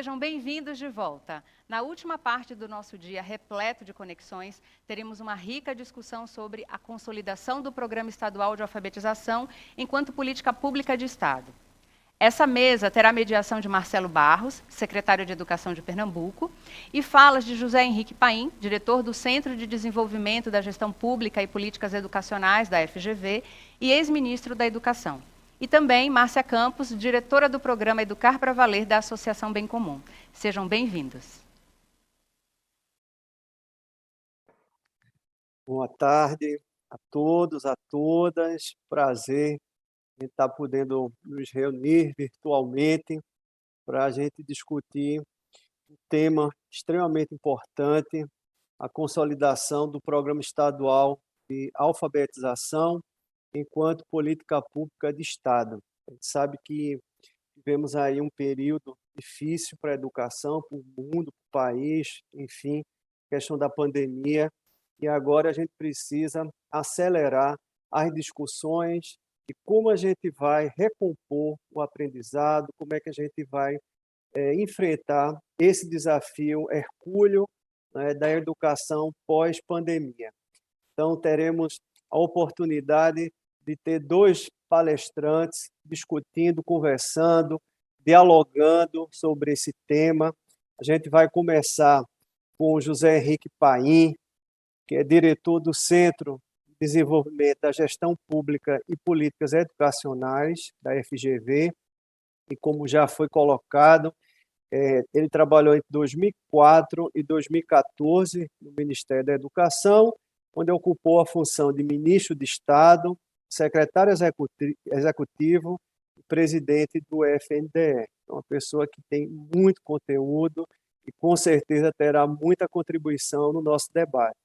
Sejam bem-vindos de volta. Na última parte do nosso dia repleto de conexões, teremos uma rica discussão sobre a consolidação do Programa Estadual de Alfabetização enquanto política pública de Estado. Essa mesa terá mediação de Marcelo Barros, secretário de Educação de Pernambuco, e falas de José Henrique Paim, diretor do Centro de Desenvolvimento da Gestão Pública e Políticas Educacionais da FGV e ex-ministro da Educação. E também Márcia Campos, diretora do programa Educar para Valer da Associação Bem Comum. Sejam bem-vindos. Boa tarde a todos, a todas. Prazer em estar podendo nos reunir virtualmente para a gente discutir um tema extremamente importante, a consolidação do Programa Estadual de Alfabetização enquanto política pública de Estado. A gente sabe que tivemos aí um período difícil para a educação, para o mundo, para o país, enfim, questão da pandemia, e agora a gente precisa acelerar as discussões de como a gente vai recompor o aprendizado, como é que a gente vai enfrentar esse desafio hercúleo, né, da educação pós-pandemia. Então, teremos a oportunidade de ter dois palestrantes discutindo, conversando, dialogando sobre esse tema. A gente vai começar com o José Henrique Paim, que é diretor do Centro de Desenvolvimento da Gestão Pública e Políticas Educacionais, da FGV, e como já foi colocado, ele trabalhou entre 2004 e 2014 no Ministério da Educação, onde ocupou a função de ministro de Estado, secretário executivo e presidente do FNDE. É uma pessoa que tem muito conteúdo e com certeza terá muita contribuição no nosso debate.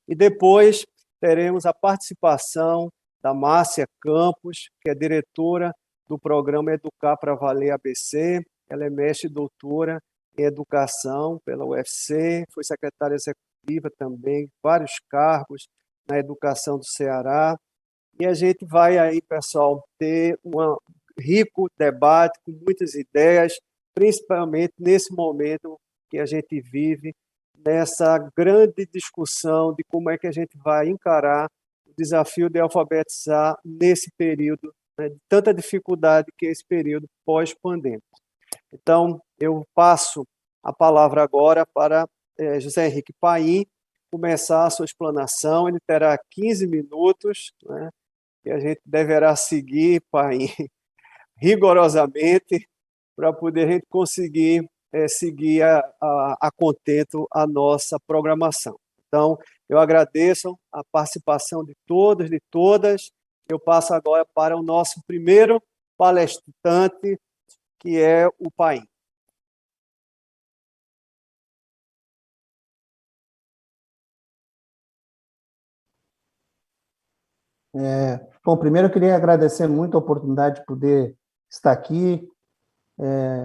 E depois teremos a participação da Márcia Campos, que é diretora do programa Educar para Valer ABC. Ela é mestre e doutora em educação pela UFC, foi secretária executiva também, vários cargos na educação do Ceará. E a gente vai aí, pessoal, ter um rico debate com muitas ideias, principalmente nesse momento que a gente vive, nessa grande discussão de como é que a gente vai encarar o desafio de alfabetizar nesse período, né, de tanta dificuldade que é esse período pós-pandêmico. Então, eu passo a palavra agora para José Henrique Paim começar a sua explanação. Ele terá 15 minutos, né, e a gente deverá seguir, Paim, rigorosamente, para poder a gente conseguir seguir a contento a nossa programação. Então, eu agradeço a participação de todos, de todas. Eu passo agora para o nosso primeiro palestrante, que é o Paim. Bom, primeiro eu queria agradecer muito a oportunidade de poder estar aqui,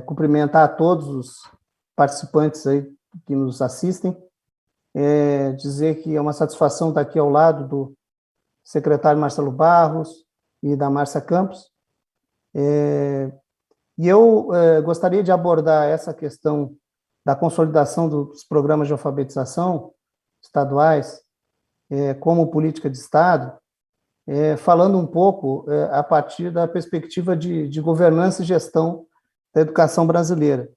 cumprimentar a todos os participantes aí que nos assistem, dizer que é uma satisfação estar aqui ao lado do secretário Marcelo Barros e da Márcia Campos. E eu gostaria de abordar essa questão da consolidação dos programas de alfabetização estaduais como política de Estado, falando um pouco a partir da perspectiva de governança e gestão da educação brasileira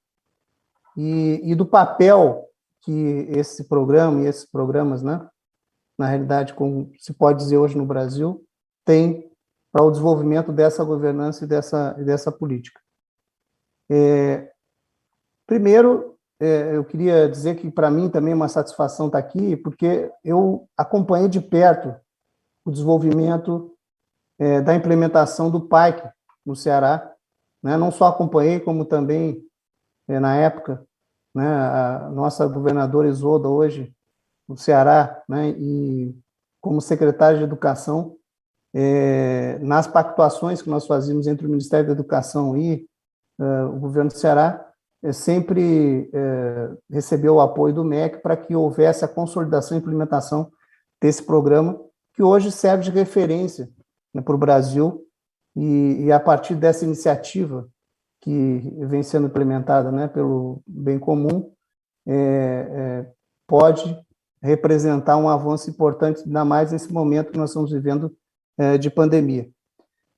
e do papel que esse programa e esses programas, né, na realidade, como se pode dizer hoje no Brasil, tem para o desenvolvimento dessa governança e dessa política. Primeiro, eu queria dizer que para mim também é uma satisfação estar aqui, porque eu acompanhei de perto o desenvolvimento da implementação do PAEC no Ceará, né? Não só acompanhei, como também, na época, né, a nossa governadora Isolda, hoje, no Ceará, né, e como secretária de Educação, nas pactuações que nós fazíamos entre o Ministério da Educação e o governo do Ceará, sempre recebeu o apoio do MEC para que houvesse a consolidação e implementação desse programa, que hoje serve de referência, né, para o Brasil, e a partir dessa iniciativa que vem sendo implementada, né, pelo bem comum, pode representar um avanço importante, ainda mais nesse momento que nós estamos vivendo de pandemia.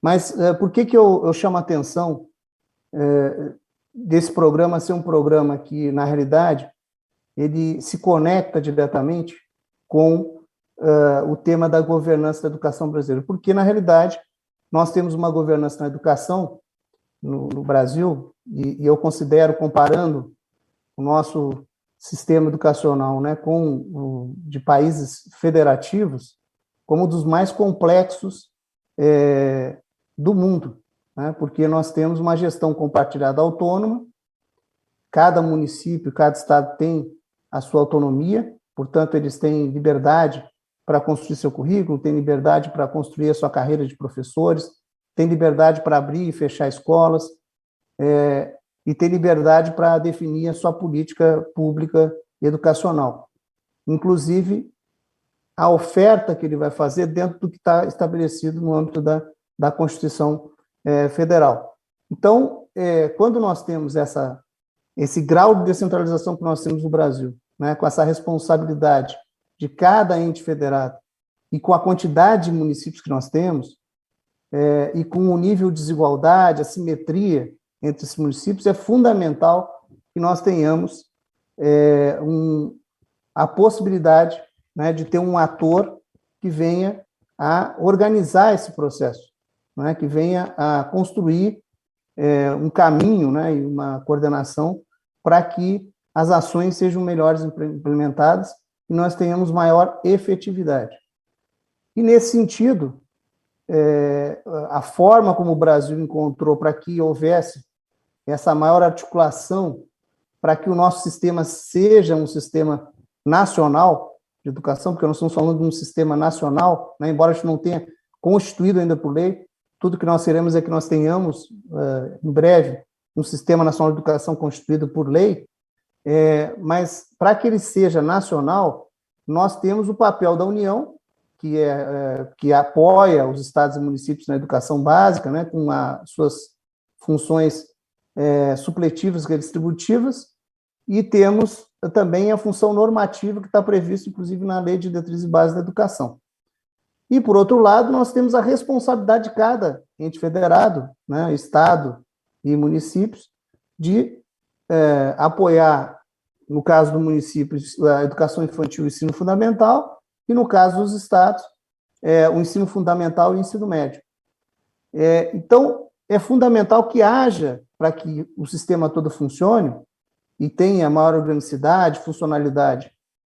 Mas por que eu chamo a atenção desse programa ser um programa que, na realidade, ele se conecta diretamente com o tema da governança da educação brasileira? Porque, na realidade, nós temos uma governança na educação no Brasil, e eu considero, comparando o nosso sistema educacional, né, com de países federativos, como um dos mais complexos do mundo, né, porque nós temos uma gestão compartilhada autônoma, cada município, cada estado tem a sua autonomia, portanto, eles têm liberdade para construir seu currículo, têm liberdade para construir a sua carreira de professores, têm liberdade para abrir e fechar escolas, e tem liberdade para definir a sua política pública educacional. Inclusive, a oferta que ele vai fazer dentro do que está estabelecido no âmbito da Constituição Federal. Então, quando nós temos esse grau de descentralização que nós temos no Brasil, né, com essa responsabilidade de cada ente federado e com a quantidade de municípios que nós temos, e com o nível de desigualdade, assimetria entre esses municípios, é fundamental que nós tenhamos a possibilidade, né, de ter um ator que venha a organizar esse processo, né, que venha a construir um caminho, né, e uma coordenação para que as ações sejam melhores implementadas e nós tenhamos maior efetividade. E, nesse sentido, a forma como o Brasil encontrou para que houvesse essa maior articulação para que o nosso sistema seja um sistema nacional de educação, porque nós estamos falando de um sistema nacional, né, embora a gente não tenha constituído ainda por lei, tudo que nós queremos é que nós tenhamos, em breve, um sistema nacional de educação constituído por lei, mas para que ele seja nacional, nós temos o papel da União, que apoia os estados e municípios na educação básica, né, com as suas funções supletivas e redistributivas, e temos também a função normativa que está prevista, inclusive, na Lei de Diretrizes e Bases da Educação. E, por outro lado, nós temos a responsabilidade de cada ente federado, né, estado e municípios, de apoiar, no caso do município, a educação infantil e o ensino fundamental, e, no caso dos estados, o ensino fundamental e o ensino médio. Então, é fundamental que haja, para que o sistema todo funcione e tenha maior organicidade, funcionalidade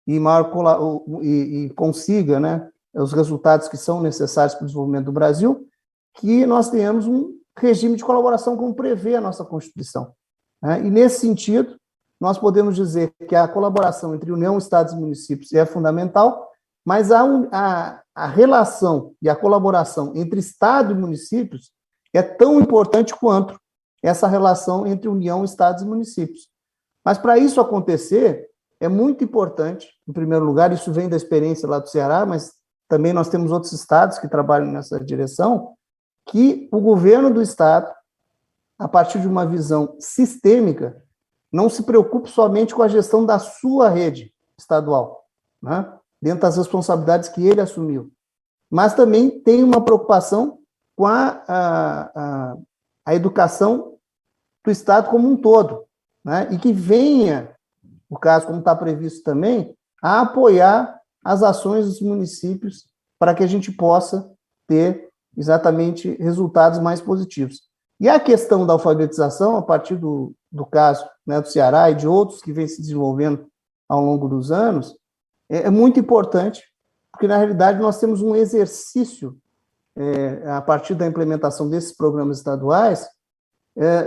e consiga, né, os resultados que são necessários para o desenvolvimento do Brasil, que nós tenhamos um regime de colaboração como prevê a nossa Constituição, né? E, nesse sentido, nós podemos dizer que a colaboração entre União, Estados e municípios é fundamental, mas a relação e a colaboração entre Estado e municípios é tão importante quanto essa relação entre União, Estados e municípios. Mas, para isso acontecer, é muito importante, em primeiro lugar, isso vem da experiência lá do Ceará, mas também nós temos outros estados que trabalham nessa direção, que o governo do estado, a partir de uma visão sistêmica, não se preocupe somente com a gestão da sua rede estadual, né, dentro das responsabilidades que ele assumiu, mas também tem uma preocupação com a educação do estado como um todo, né, e que venha, no caso, como está previsto também, a apoiar as ações dos municípios para que a gente possa ter exatamente resultados mais positivos. E a questão da alfabetização, a partir do caso, né, do Ceará e de outros que vem se desenvolvendo ao longo dos anos, é muito importante, porque, na realidade, nós temos um exercício, a partir da implementação desses programas estaduais,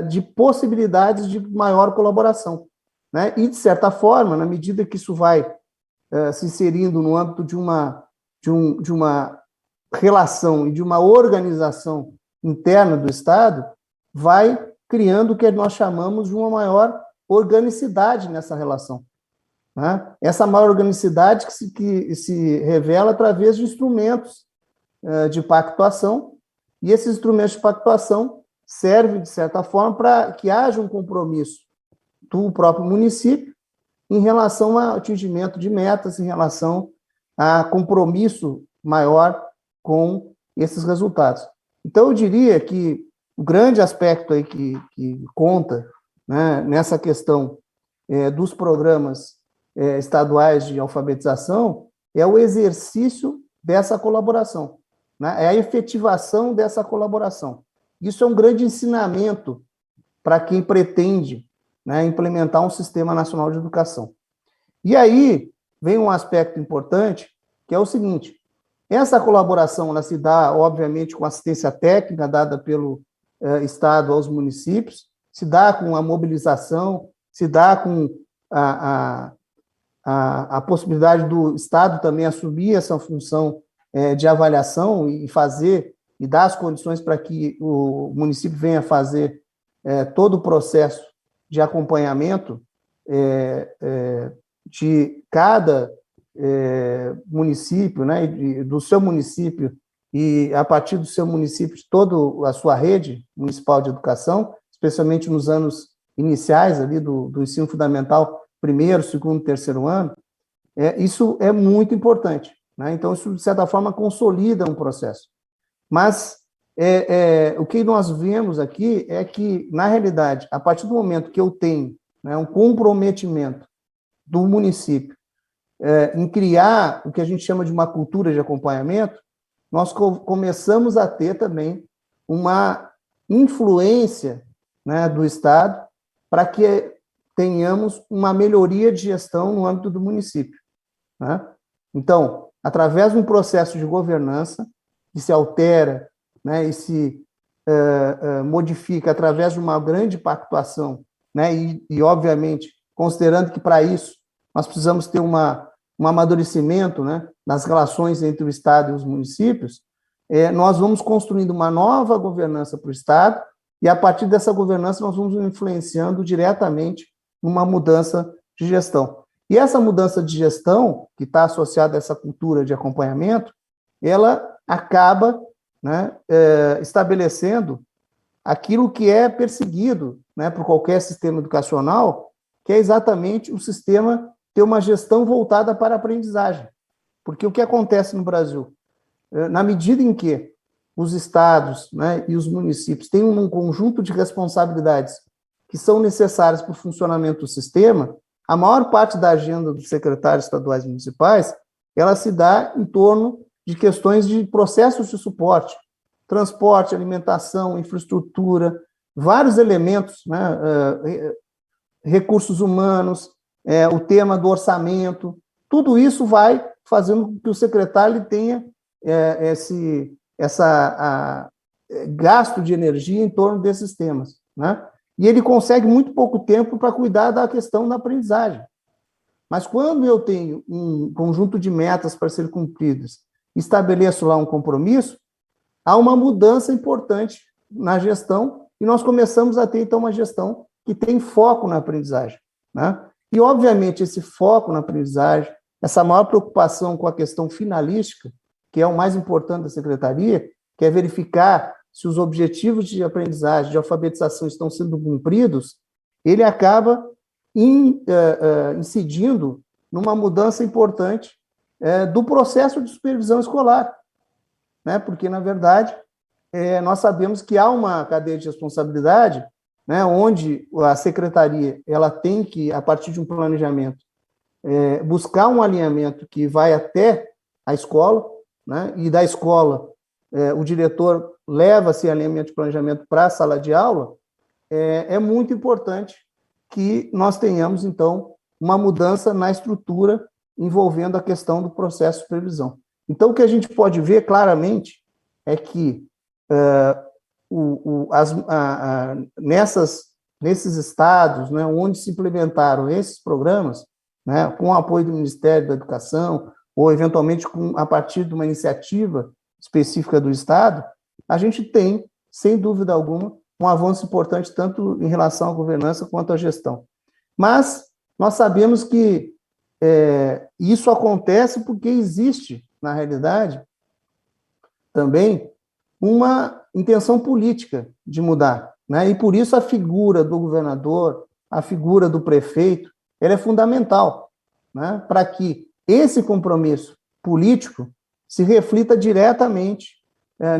de possibilidades de maior colaboração, né? E, de certa forma, na medida que isso vai se inserindo no âmbito de uma relação e de uma organização interna do Estado, vai criando o que nós chamamos de uma maior organicidade nessa relação, né? Essa maior organicidade que se revela através de instrumentos de pactuação, e esses instrumentos de pactuação serve, de certa forma, para que haja um compromisso do próprio município em relação ao atingimento de metas, em relação a compromisso maior com esses resultados. Então, eu diria que o grande aspecto aí que conta, né, nessa questão dos programas estaduais de alfabetização é o exercício dessa colaboração, né, é a efetivação dessa colaboração. Isso é um grande ensinamento para quem pretende, né, implementar um sistema nacional de educação. E aí vem um aspecto importante, que é o seguinte: essa colaboração ela se dá, obviamente, com assistência técnica dada pelo Estado aos municípios, se dá com a mobilização, se dá com a possibilidade do Estado também assumir essa função de avaliação e fazer, e dar as condições para que o município venha fazer todo o processo de acompanhamento de cada município, né, do seu município, e a partir do seu município, toda a sua rede municipal de educação, especialmente nos anos iniciais ali do ensino fundamental, primeiro, segundo, terceiro ano, isso é muito importante, né? Então, isso, de certa forma, consolida um processo. Mas o que nós vemos aqui é que, na realidade, a partir do momento que eu tenho, né, um comprometimento do município em criar o que a gente chama de uma cultura de acompanhamento, nós começamos a ter também uma influência, né, do Estado para que tenhamos uma melhoria de gestão no âmbito do município, né? Então, através de um processo de governança que se altera, né, e se modifica através de uma grande pactuação, né, e obviamente, considerando que, para isso, nós precisamos ter um amadurecimento, né, nas relações entre o Estado e os municípios, nós vamos construindo uma nova governança para o Estado, e, a partir dessa governança, nós vamos influenciando diretamente numa mudança de gestão. E essa mudança de gestão, que está associada a essa cultura de acompanhamento, ela acaba, né, estabelecendo aquilo que é perseguido, né, por qualquer sistema educacional, que é exatamente o sistema ter uma gestão voltada para a aprendizagem. Porque o que acontece no Brasil? Na medida em que os estados, né, e os municípios têm um conjunto de responsabilidades que são necessárias para o funcionamento do sistema, a maior parte da agenda dos secretários estaduais e municipais, ela se dá em torno de questões de processos de suporte, transporte, alimentação, infraestrutura, vários elementos, né, recursos humanos, o tema do orçamento, tudo isso vai fazendo com que o secretário tenha gasto de energia em torno desses temas, né? E ele consegue muito pouco tempo para cuidar da questão da aprendizagem. Mas quando eu tenho um conjunto de metas para serem cumpridas, estabeleço lá um compromisso, há uma mudança importante na gestão e nós começamos a ter, então, uma gestão que tem foco na aprendizagem, né? E, obviamente, esse foco na aprendizagem, essa maior preocupação com a questão finalística, que é o mais importante da secretaria, que é verificar se os objetivos de aprendizagem, de alfabetização estão sendo cumpridos, ele acaba incidindo numa mudança importante do processo de supervisão escolar, né? Porque, na verdade, nós sabemos que há uma cadeia de responsabilidade, né, onde a secretaria ela tem que, a partir de um planejamento, buscar um alinhamento que vai até a escola, né, e da escola o diretor leva esse alinhamento de planejamento para a sala de aula. É muito importante que nós tenhamos, então, uma mudança na estrutura envolvendo a questão do processo de supervisão. Então, o que a gente pode ver claramente é que nesses estados, né, onde se implementaram esses programas, né, com o apoio do Ministério da Educação, ou, eventualmente, a partir de uma iniciativa específica do Estado, a gente tem, sem dúvida alguma, um avanço importante tanto em relação à governança quanto à gestão. Mas nós sabemos que isso acontece porque existe, na realidade, também uma intenção política de mudar, né? E por isso a figura do governador, a figura do prefeito, ela é fundamental, né? Para que esse compromisso político se reflita diretamente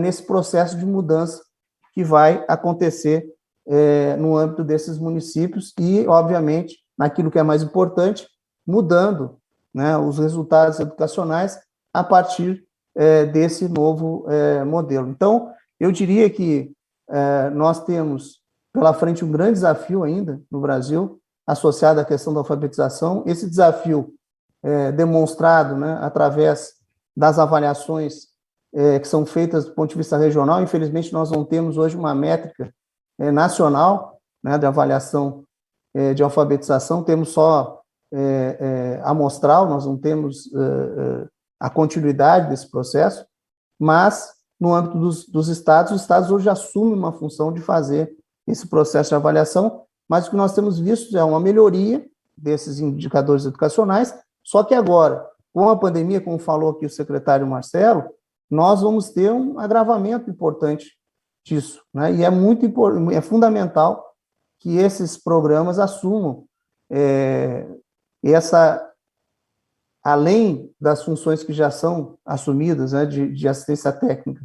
nesse processo de mudança que vai acontecer no âmbito desses municípios e, obviamente, naquilo que é mais importante, mudando, né, os resultados educacionais a partir desse novo modelo. Então, eu diria que nós temos pela frente um grande desafio ainda no Brasil, associado à questão da alfabetização. Esse desafio demonstrado, né, através das avaliações que são feitas do ponto de vista regional. Infelizmente, nós não temos hoje uma métrica nacional, né, de avaliação de alfabetização, temos só amostral, nós não temos a continuidade desse processo, mas, no âmbito dos estados, os estados hoje assumem uma função de fazer esse processo de avaliação, mas o que nós temos visto é uma melhoria desses indicadores educacionais, só que agora, com a pandemia, como falou aqui o secretário Marcelo, nós vamos ter um agravamento importante disso, né? E é fundamental que esses programas assumam além das funções que já são assumidas, né, de assistência técnica,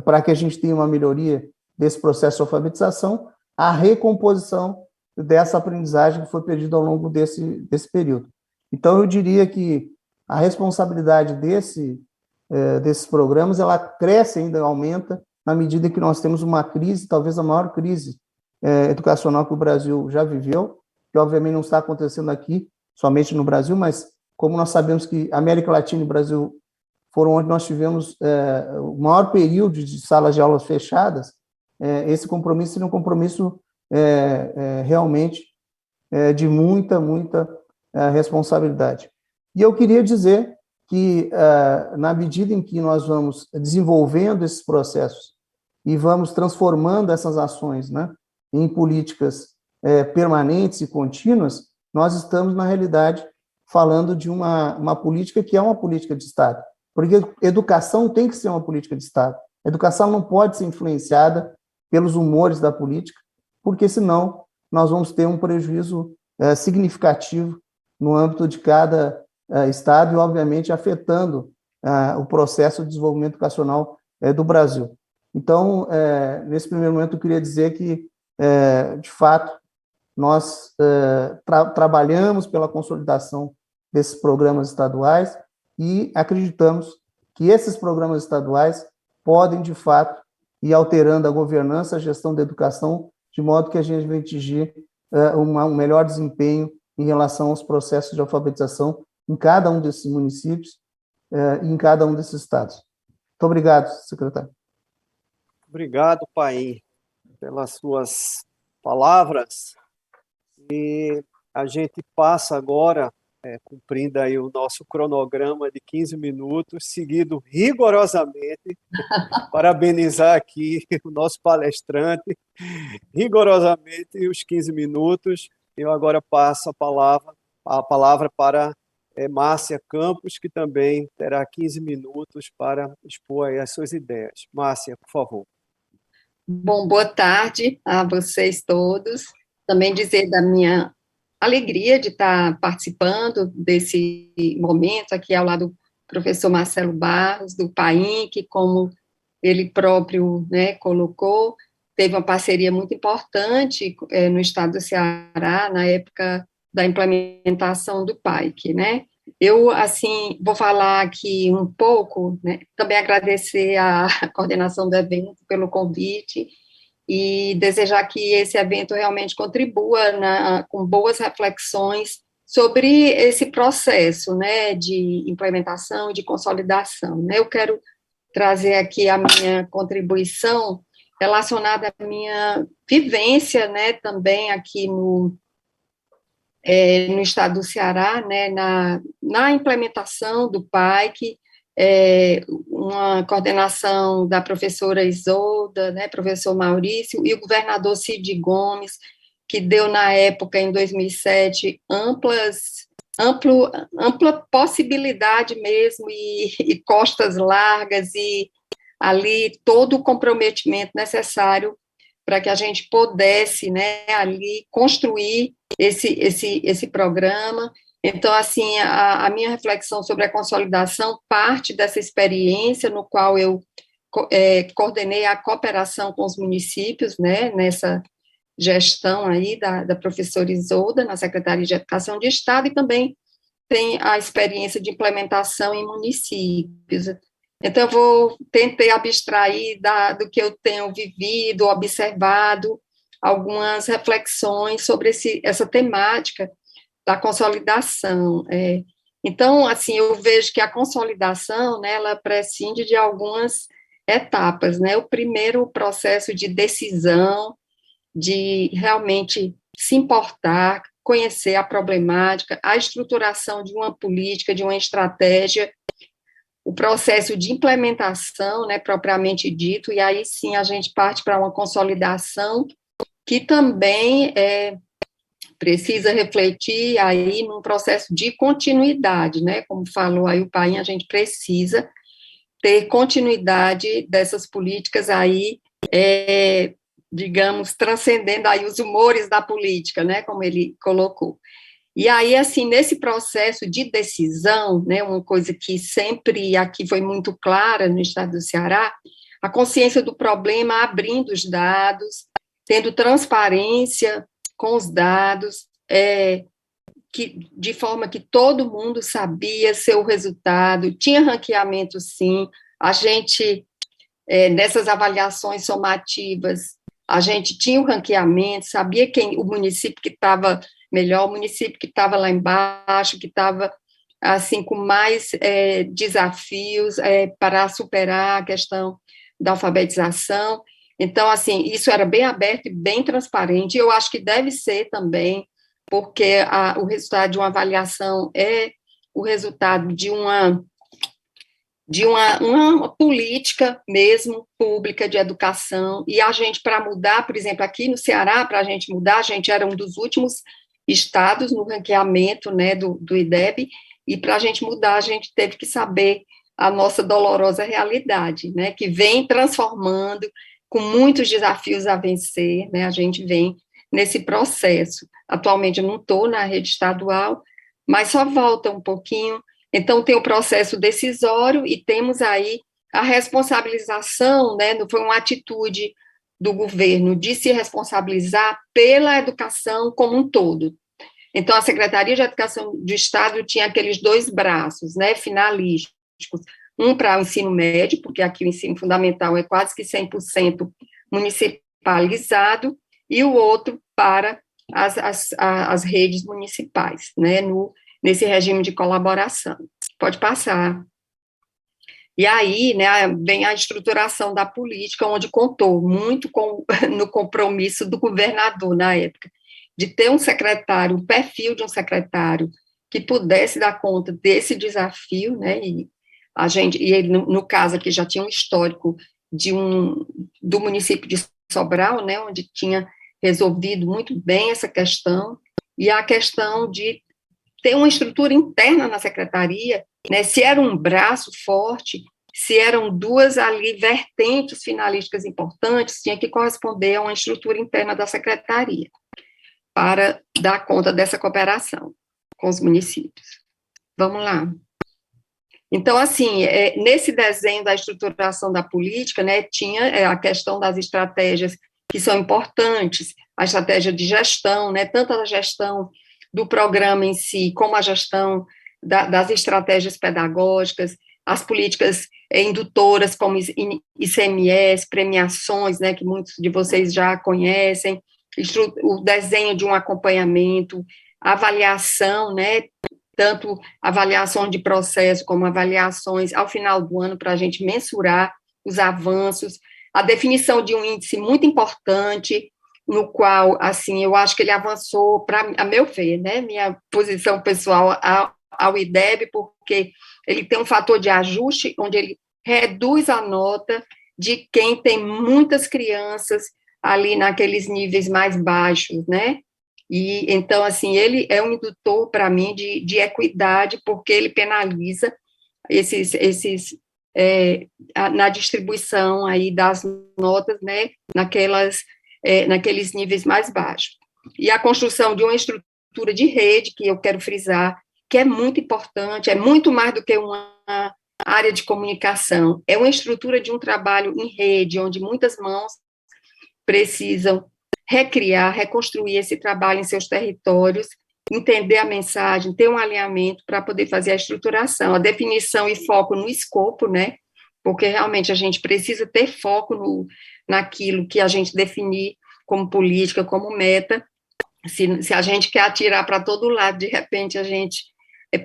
para que a gente tenha uma melhoria desse processo de alfabetização, a recomposição dessa aprendizagem que foi perdida ao longo desse período. Então, eu diria que a responsabilidade desses programas, ela cresce ainda, aumenta, na medida que nós temos uma crise, talvez a maior crise educacional que o Brasil já viveu, que obviamente não está acontecendo aqui, somente no Brasil, mas como nós sabemos que América Latina e Brasil foram onde nós tivemos o maior período de salas de aulas fechadas, esse compromisso seria um compromisso realmente de muita responsabilidade. E eu queria dizer que, na medida em que nós vamos desenvolvendo esses processos e vamos transformando essas ações, né, em políticas permanentes e contínuas, nós estamos, na realidade, falando de uma política que é uma política de Estado. Porque educação tem que ser uma política de Estado. A educação não pode ser influenciada pelos humores da política, porque senão nós vamos ter um prejuízo significativo no âmbito de cada Estado e, obviamente, afetando o processo de desenvolvimento educacional do Brasil. Então, nesse primeiro momento, eu queria dizer que, de fato, nós trabalhamos pela consolidação desses programas estaduais e acreditamos que esses programas estaduais podem, de fato, ir alterando a governança, a gestão da educação, de modo que a gente vai atingir um melhor desempenho em relação aos processos de alfabetização em cada um desses municípios e em cada um desses estados. Muito obrigado, secretário. Obrigado, Paim, pelas suas palavras. E a gente passa agora, cumprindo aí o nosso cronograma de 15 minutos, seguido rigorosamente, parabenizar aqui o nosso palestrante, rigorosamente os 15 minutos. Eu agora passo a palavra para Márcia Campos, que também terá 15 minutos para expor aí as suas ideias. Márcia, por favor. Bom, boa tarde a vocês todos. Também dizer da minha alegria de estar participando desse momento aqui ao lado do professor Marcelo Barros, do Paim, que, como ele próprio, né, colocou, teve uma parceria muito importante no estado do Ceará, na época da implementação do PAIC, né? Eu, assim, vou falar aqui um pouco, né, também agradecer à coordenação do evento pelo convite e desejar que esse evento realmente contribua com boas reflexões sobre esse processo, né, de implementação e de consolidação, né? Eu quero trazer aqui a minha contribuição relacionada à minha vivência, né, também aqui no estado do Ceará, né, na implementação do PAIC, uma coordenação da professora Isolda, né, professor Maurício, e o governador Cid Gomes, que deu, na época, em 2007, ampla possibilidade mesmo, e costas largas, e ali todo o comprometimento necessário para que a gente pudesse, né, ali construir esse programa. Então, assim, a minha reflexão sobre a consolidação parte dessa experiência no qual eu coordenei a cooperação com os municípios, né, nessa gestão aí da professora Isolda, na Secretaria de Educação de Estado, e também tem a experiência de implementação em municípios. Então, eu tentei abstrair do que eu tenho vivido, observado, algumas reflexões sobre essa temática da consolidação. Então, assim, eu vejo que a consolidação, né, ela prescinde de algumas etapas, né? O primeiro, o processo de decisão, de realmente se importar, conhecer a problemática, a estruturação de uma política, de uma estratégia, o processo de implementação, né, propriamente dito, e aí sim a gente parte para uma consolidação que também precisa refletir aí num processo de continuidade, né, como falou aí o Paim, a gente precisa ter continuidade dessas políticas aí, digamos, transcendendo aí os humores da política, né, como ele colocou. E aí, assim, nesse processo de decisão, né, uma coisa que sempre aqui foi muito clara no estado do Ceará, a consciência do problema, abrindo os dados, tendo transparência com os dados, de forma que todo mundo sabia seu resultado, tinha ranqueamento, sim, a gente, nessas avaliações somativas, a gente tinha o ranqueamento, sabia o município que estava melhor, o município que estava lá embaixo, que estava, assim, com mais desafios para superar a questão da alfabetização. Então, assim, isso era bem aberto e bem transparente, e eu acho que deve ser também, porque o resultado de uma avaliação é o resultado de uma política mesmo pública de educação, e a gente, para mudar, por exemplo, aqui no Ceará, para a gente mudar, a gente era um dos últimos estados no ranqueamento, né, do IDEB, e para a gente mudar, a gente teve que saber a nossa dolorosa realidade, né, que vem transformando, com muitos desafios a vencer, né, a gente vem nesse processo. Atualmente eu não estou na rede estadual, mas só volta um pouquinho. Então, tem o processo decisório e temos aí a responsabilização, né, foi uma atitude do governo de se responsabilizar pela educação como um todo. Então, a Secretaria de Educação do Estado tinha aqueles dois braços, né, finalísticos, um para o ensino médio, porque aqui o ensino fundamental é quase que 100% municipalizado, e o outro para as redes municipais, né, nesse regime de colaboração. Pode passar. E aí, né, vem a estruturação da política, onde contou muito no compromisso do governador na época, de ter um secretário, um perfil de um secretário que pudesse dar conta desse desafio, né, e ele, no caso aqui, já tinha um histórico do município de Sobral, né, onde tinha resolvido muito bem essa questão, e a questão de ter uma estrutura interna na secretaria, né, se era um braço forte, se eram duas ali vertentes finalísticas importantes, tinha que corresponder a uma estrutura interna da secretaria, para dar conta dessa cooperação com os municípios. Vamos lá. Então, assim, nesse desenho da estruturação da política, né, tinha a questão das estratégias que são importantes, a estratégia de gestão, né, tanto a gestão do programa em si, como a gestão das estratégias pedagógicas, as políticas indutoras, como ICMS, premiações, né, que muitos de vocês já conhecem, o desenho de um acompanhamento, avaliação, né, tanto avaliações de processo, como avaliações ao final do ano, para a gente mensurar os avanços, a definição de um índice muito importante, no qual, assim, eu acho que ele avançou, a meu ver, né, minha posição pessoal ao IDEB, porque ele tem um fator de ajuste, onde ele reduz a nota de quem tem muitas crianças ali naqueles níveis mais baixos, né, e, então, assim, ele é um indutor, para mim, de equidade, porque ele penaliza esses na distribuição aí das notas, né, naqueles níveis mais baixos. E a construção de uma estrutura de rede, que eu quero frisar, que é muito importante, é muito mais do que uma área de comunicação, é uma estrutura de um trabalho em rede, onde muitas mãos precisam recriar, reconstruir esse trabalho em seus territórios, entender a mensagem, ter um alinhamento para poder fazer a estruturação, a definição e foco no escopo, né, porque realmente a gente precisa ter foco naquilo que a gente definir como política, como meta. Se a gente quer atirar para todo lado, de repente a gente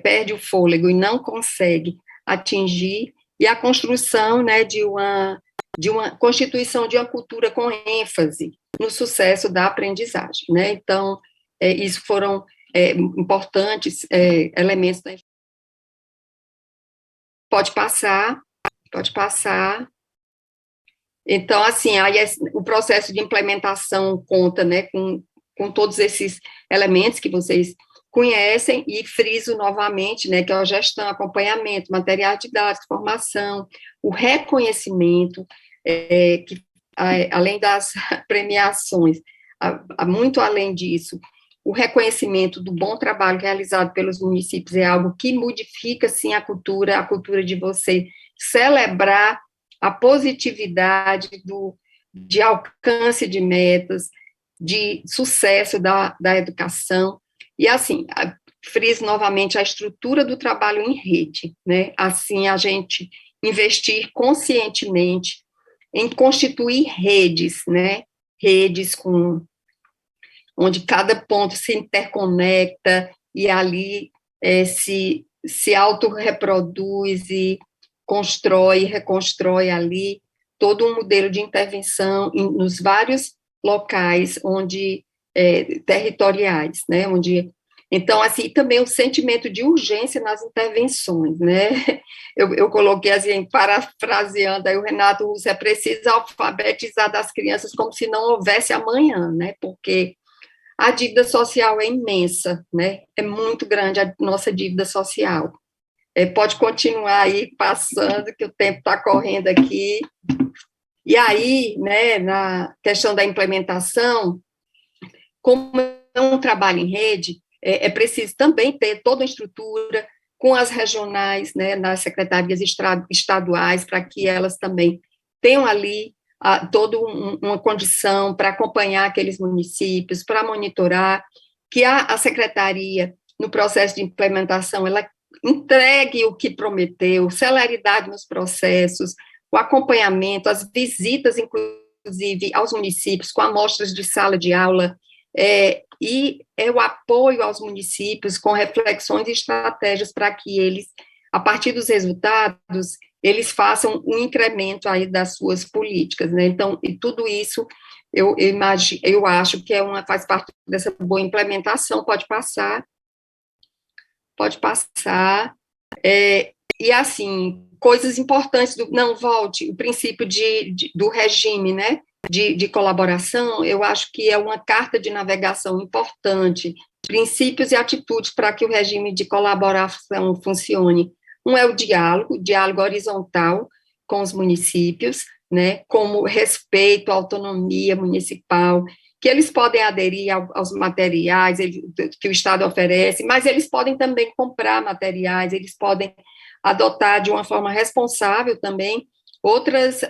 perde o fôlego e não consegue atingir, e a construção, né, de uma constituição de uma cultura com ênfase no sucesso da aprendizagem, né, então, isso foram importantes elementos da... Pode passar. Então, assim, aí o processo de implementação conta, né, com todos esses elementos que vocês conhecem, e friso novamente, né, que é a gestão, acompanhamento, materiais didáticos, formação, o reconhecimento, que além das premiações, muito além disso, o reconhecimento do bom trabalho realizado pelos municípios é algo que modifica, sim, a cultura de você celebrar a positividade de alcance de metas, de sucesso da educação, e assim, friso novamente a estrutura do trabalho em rede, né, assim a gente investir conscientemente em constituir redes, né, redes onde cada ponto se interconecta e ali se autorreproduz e constrói, reconstrói ali todo um modelo de intervenção nos vários locais territoriais, né, então, assim, também o sentimento de urgência nas intervenções, né, eu coloquei assim, parafraseando aí o Renato Russo, é preciso alfabetizar das crianças como se não houvesse amanhã, né, porque a dívida social é imensa, né, é muito grande a nossa dívida social. Pode continuar aí passando, que o tempo está correndo aqui. E aí, né, na questão da implementação, como é um trabalho em rede, é preciso também ter toda a estrutura com as regionais, né, nas secretarias estaduais, para que elas também tenham ali toda uma condição para acompanhar aqueles municípios, para monitorar, que a secretaria, no processo de implementação, ela entregue o que prometeu, celeridade nos processos, o acompanhamento, as visitas, inclusive, aos municípios, com amostras de sala de aula, e o apoio aos municípios com reflexões e estratégias para que eles, a partir dos resultados, eles façam um incremento aí das suas políticas, né? Então, e tudo isso, eu acho que faz parte dessa boa implementação. Pode passar, e assim, coisas importantes, o princípio do regime, né, de colaboração, eu acho que é uma carta de navegação importante, princípios e atitudes para que o regime de colaboração funcione. Um é o diálogo horizontal com os municípios, né, como respeito à autonomia municipal, que eles podem aderir aos materiais que o Estado oferece, mas eles podem também comprar materiais, eles podem adotar de uma forma responsável também outras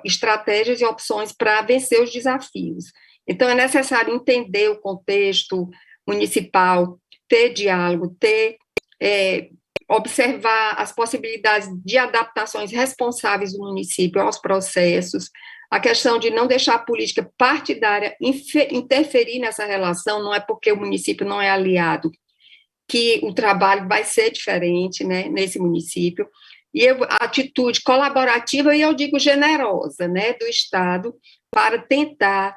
estratégias e opções para vencer os desafios. Então, é necessário entender o contexto municipal, ter diálogo, observar as possibilidades de adaptações responsáveis do município aos processos, a questão de não deixar a política partidária interferir nessa relação, não é porque o município não é aliado que o trabalho vai ser diferente, né, nesse município, e a atitude colaborativa, e eu digo generosa, né, do Estado, para tentar,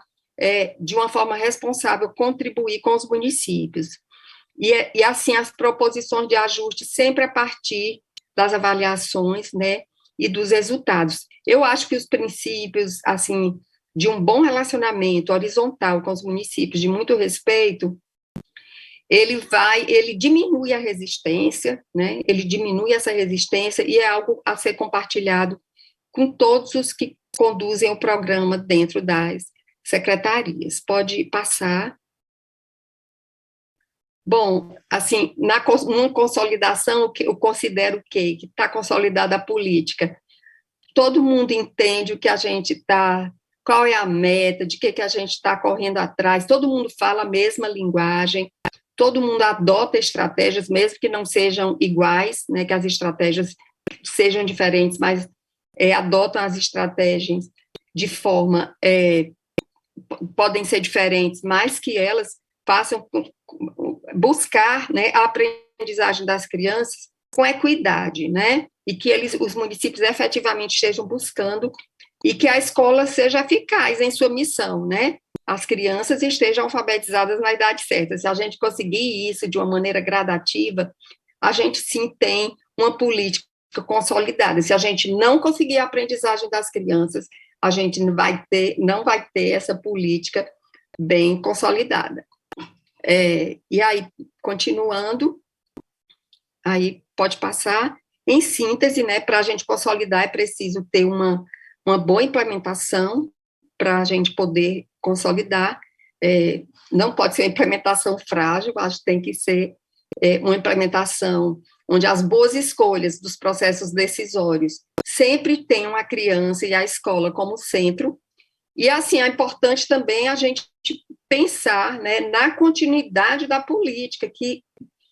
de uma forma responsável, contribuir com os municípios. E assim, as proposições de ajuste sempre a partir das avaliações, né, e dos resultados. Eu acho que os princípios, assim, de um bom relacionamento horizontal com os municípios, de muito respeito, ele diminui a resistência, né? Ele diminui essa resistência e é algo a ser compartilhado com todos os que conduzem o programa dentro das secretarias. Pode passar. Bom, assim, numa consolidação, eu considero o quê? Que está consolidada a política. Todo mundo entende o que a gente está, qual é a meta, de que a gente está correndo atrás, todo mundo fala a mesma linguagem, todo mundo adota estratégias, mesmo que não sejam iguais, né, que as estratégias sejam diferentes, mas adotam as estratégias de forma, podem ser diferentes, mas que elas façam buscar, né, a aprendizagem das crianças com equidade, né, e que os municípios efetivamente estejam buscando e que a escola seja eficaz em sua missão, né, as crianças estejam alfabetizadas na idade certa. Se a gente conseguir isso de uma maneira gradativa, a gente sim tem uma política consolidada. Se a gente não conseguir a aprendizagem das crianças, a gente não vai ter essa política bem consolidada. E aí, continuando, aí pode passar. Em síntese, né, para a gente consolidar é preciso ter uma boa implementação para a gente poder consolidar. Não pode ser uma implementação frágil, acho que tem que ser uma implementação onde as boas escolhas dos processos decisórios sempre tenham a criança e a escola como centro. E, assim, é importante também a gente pensar, né, na continuidade da política, que,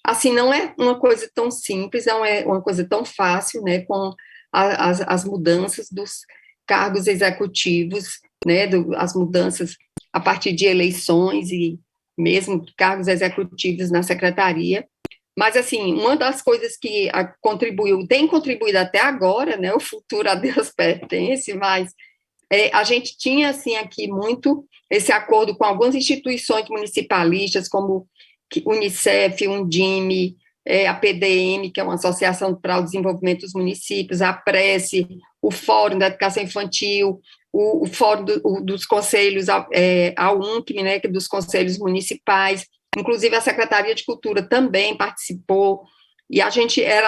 assim, não é uma coisa tão simples, não é uma coisa tão fácil, né, com as mudanças dos cargos executivos, né, as mudanças a partir de eleições e mesmo cargos executivos na secretaria. Mas, assim, uma das coisas que tem contribuído até agora, né, o futuro a Deus pertence, mas a gente tinha, assim, aqui muito esse acordo com algumas instituições municipalistas, como Unicef, Undime, a PDM, que é uma Associação para o Desenvolvimento dos Municípios, a Prece, o Fórum da Educação Infantil, o Fórum dos Conselhos, a UNCM, né, dos Conselhos Municipais, inclusive a Secretaria de Cultura também participou, e a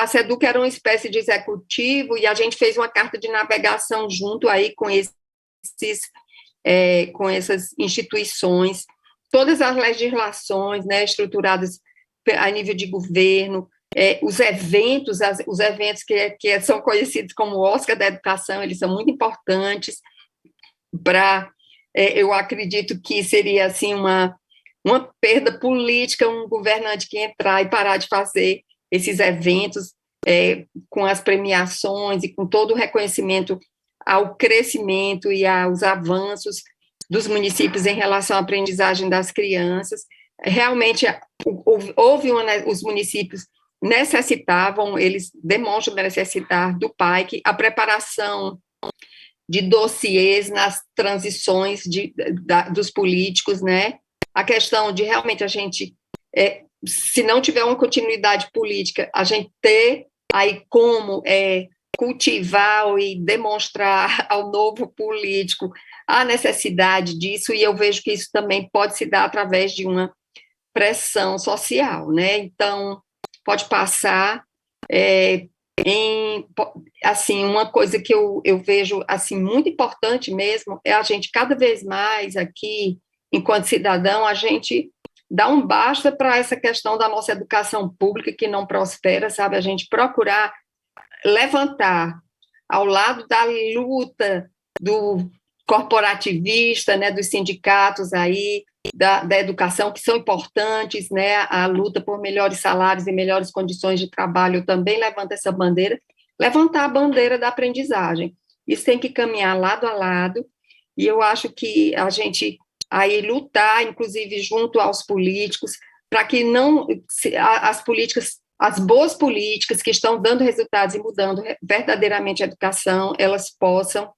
SEDUC era uma espécie de executivo, e a gente fez uma carta de navegação junto aí com essas instituições, todas as legislações, né, estruturadas a nível de governo, os eventos que são conhecidos como Oscar da Educação, eles são muito importantes eu acredito que seria, assim, uma perda política um governante que entrar e parar de fazer esses eventos com as premiações e com todo o reconhecimento ao crescimento e aos avanços dos municípios em relação à aprendizagem das crianças. Realmente, os municípios necessitavam, eles demonstram necessitar do PAEC, a preparação de dossiês nas transições dos políticos, né? A questão de realmente a gente, se não tiver uma continuidade política, a gente ter aí como cultivar e demonstrar ao novo político a necessidade disso, e eu vejo que isso também pode se dar através de uma pressão social, né? Então, pode passar. Assim, uma coisa que eu vejo, assim, muito importante mesmo, é a gente, cada vez mais aqui, enquanto cidadão, a gente dá um basta para essa questão da nossa educação pública que não prospera, sabe? A gente procurar levantar ao lado da luta do corporativista, né, dos sindicatos aí, da educação, que são importantes, né, a luta por melhores salários e melhores condições de trabalho. Eu também levanto essa bandeira, levantar a bandeira da aprendizagem. Isso tem que caminhar lado a lado, e eu acho que a gente aí lutar, inclusive junto aos políticos, para que não as boas políticas que estão dando resultados e mudando verdadeiramente a educação, elas possam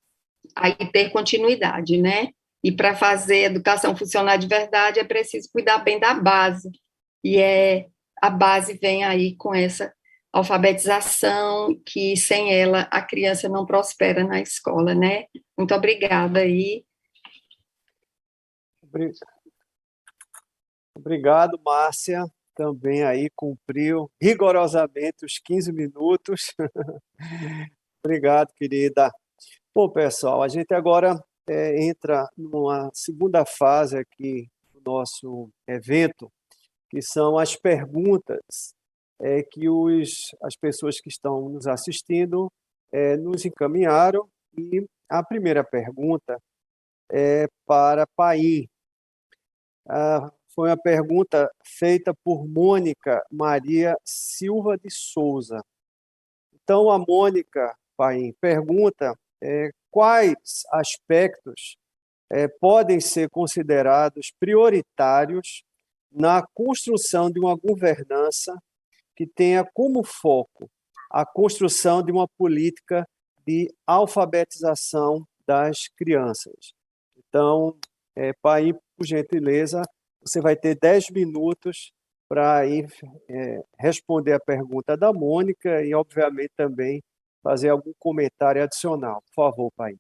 aí ter continuidade, né? E para fazer a educação funcionar de verdade é preciso cuidar bem da base, e a base vem aí com essa alfabetização, que sem ela a criança não prospera na escola, né? Muito obrigada aí. Obrigado, Márcia. também aí cumpriu rigorosamente os 15 minutos. Obrigado, querida. Bom, pessoal, a gente agora entra numa segunda fase aqui do nosso evento, que são as perguntas que as pessoas que estão nos assistindo nos encaminharam. E a primeira pergunta é para Paim. Foi uma pergunta feita por Mônica Maria Silva de Souza. Então, a Mônica, Paim, pergunta quais aspectos podem ser considerados prioritários na construção de uma governança que tenha como foco a construção de uma política de alfabetização das crianças. Então, Paim, por gentileza, você vai ter 10 minutos para responder a pergunta da Mônica e, obviamente, também fazer algum comentário adicional. Por favor, Paim.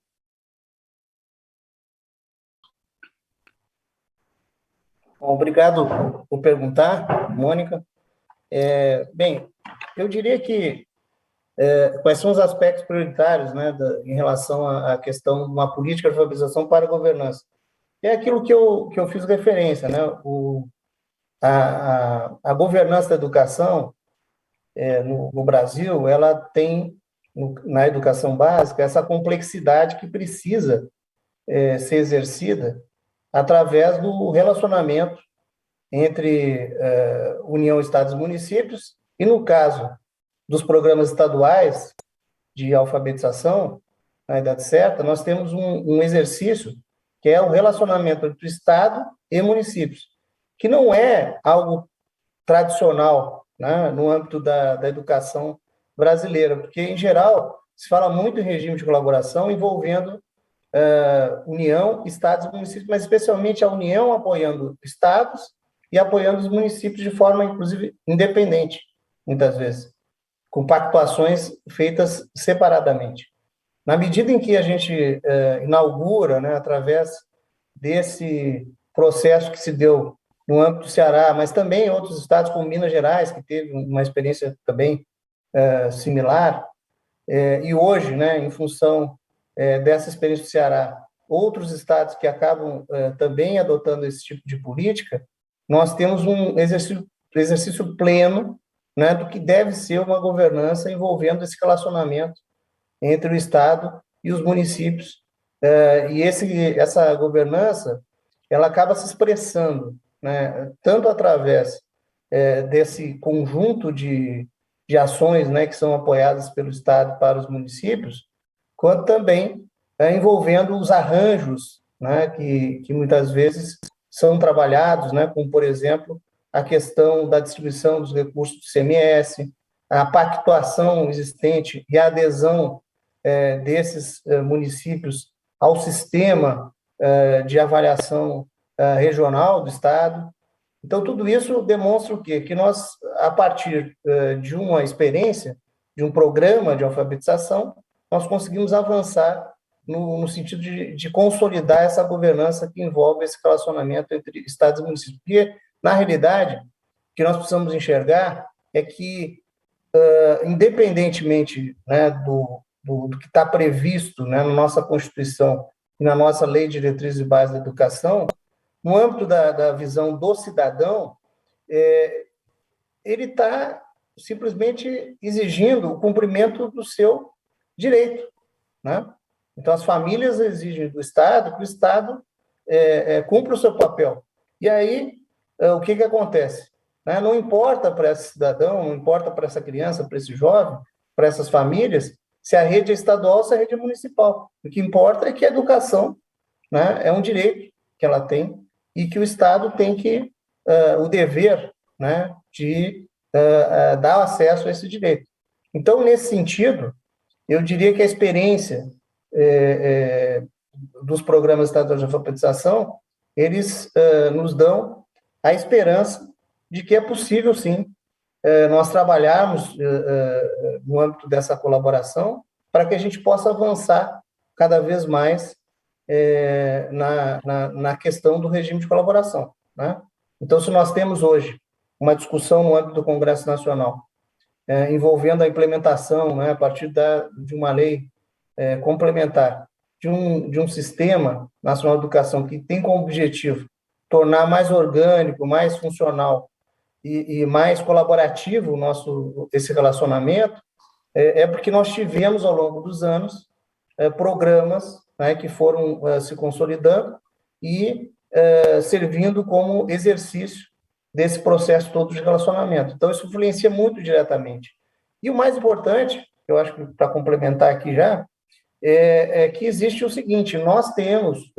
Bom, obrigado por perguntar, Mônica. Bem, eu diria que quais são os aspectos prioritários, né, em relação à questão de uma política de alfabetização para a governança. É aquilo que eu fiz referência, né? A governança da educação no Brasil, ela tem, na educação básica, essa complexidade que precisa ser exercida através do relacionamento entre União, Estados e municípios, e no caso dos programas estaduais de alfabetização, na idade certa, nós temos um exercício que é o relacionamento entre o Estado e municípios, que não é algo tradicional, né, no âmbito da educação brasileira, porque, em geral, se fala muito em regime de colaboração envolvendo União, Estados e municípios, mas especialmente a União apoiando estados e apoiando os municípios de forma, inclusive, independente, muitas vezes, com pactuações feitas separadamente. Na medida em que a gente inaugura, né, através desse processo que se deu no âmbito do Ceará, mas também em outros estados, como Minas Gerais, que teve uma experiência também similar, e hoje, né, em função dessa experiência do Ceará, outros estados que acabam também adotando esse tipo de política, nós temos um exercício pleno, né, do que deve ser uma governança envolvendo esse relacionamento entre o Estado e os municípios. E essa governança, ela acaba se expressando, né, tanto através desse conjunto de ações, né, que são apoiadas pelo Estado para os municípios, quanto também envolvendo os arranjos, né, que muitas vezes são trabalhados, né, como, por exemplo, a questão da distribuição dos recursos do ICMS, a pactuação existente e a adesão desses municípios ao sistema de avaliação regional do Estado. Então, tudo isso demonstra o quê? Que nós, a partir de uma experiência, de um programa de alfabetização, nós conseguimos avançar no sentido de consolidar essa governança que envolve esse relacionamento entre estados e municípios. Porque, na realidade, o que nós precisamos enxergar é que, independentemente, né, do que está previsto, né, na nossa Constituição e na nossa Lei de Diretrizes e Bases da Educação, no âmbito da visão do cidadão, ele está simplesmente exigindo o cumprimento do seu direito, né? Então, as famílias exigem do Estado que o Estado cumpra o seu papel. E aí, o que acontece? Né? Não importa para esse cidadão, não importa para essa criança, para esse jovem, para essas famílias, se a rede é estadual ou se a rede é municipal. O que importa é que a educação, né, é um direito que ela tem e que o Estado tem o dever, né, de dar acesso a esse direito. Então, nesse sentido, eu diria que a experiência dos programas estaduais de alfabetização, eles nos dão a esperança de que é possível, sim, nós trabalharmos no âmbito dessa colaboração para que a gente possa avançar cada vez mais na questão do regime de colaboração, né? Então, se nós temos hoje uma discussão no âmbito do Congresso Nacional, envolvendo a implementação, né, a partir de uma lei complementar, de um sistema nacional de educação que tem como objetivo tornar mais orgânico, mais funcional e mais colaborativo esse relacionamento, porque nós tivemos, ao longo dos anos, programas, né, que foram se consolidando e servindo como exercício desse processo todo de relacionamento. Então, isso influencia muito diretamente. E o mais importante, eu acho que para complementar aqui já, é que existe o seguinte: nós temos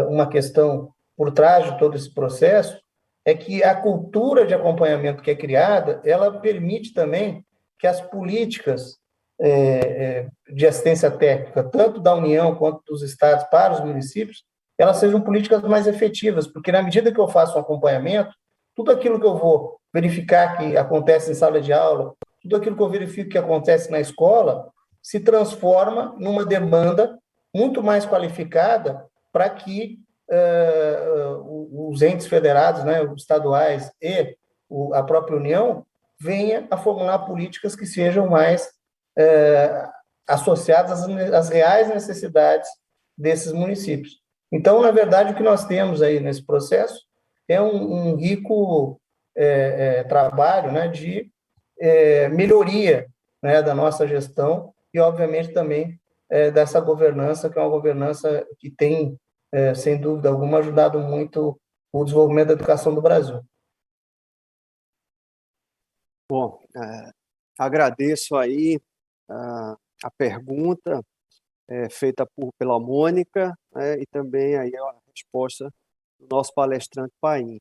uma questão por trás de todo esse processo, é que a cultura de acompanhamento que é criada, ela permite também que as políticas de assistência técnica, tanto da União quanto dos estados para os municípios, elas sejam políticas mais efetivas, porque na medida que eu faço um acompanhamento, tudo aquilo que eu vou verificar que acontece em sala de aula, tudo aquilo que eu verifico que acontece na escola, se transforma numa demanda muito mais qualificada para que os entes federados, né, os estaduais e a própria União venha a formular políticas que sejam mais associadas às reais necessidades desses municípios. Então, na verdade, o que nós temos aí nesse processo é um rico trabalho, né, de melhoria, né, da nossa gestão e, obviamente, também dessa governança, que é uma governança que tem, sem dúvida alguma, ajudado muito o desenvolvimento da educação do Brasil. Bom, agradeço aí a pergunta feita pela Mônica, e também aí a resposta do nosso palestrante Paim.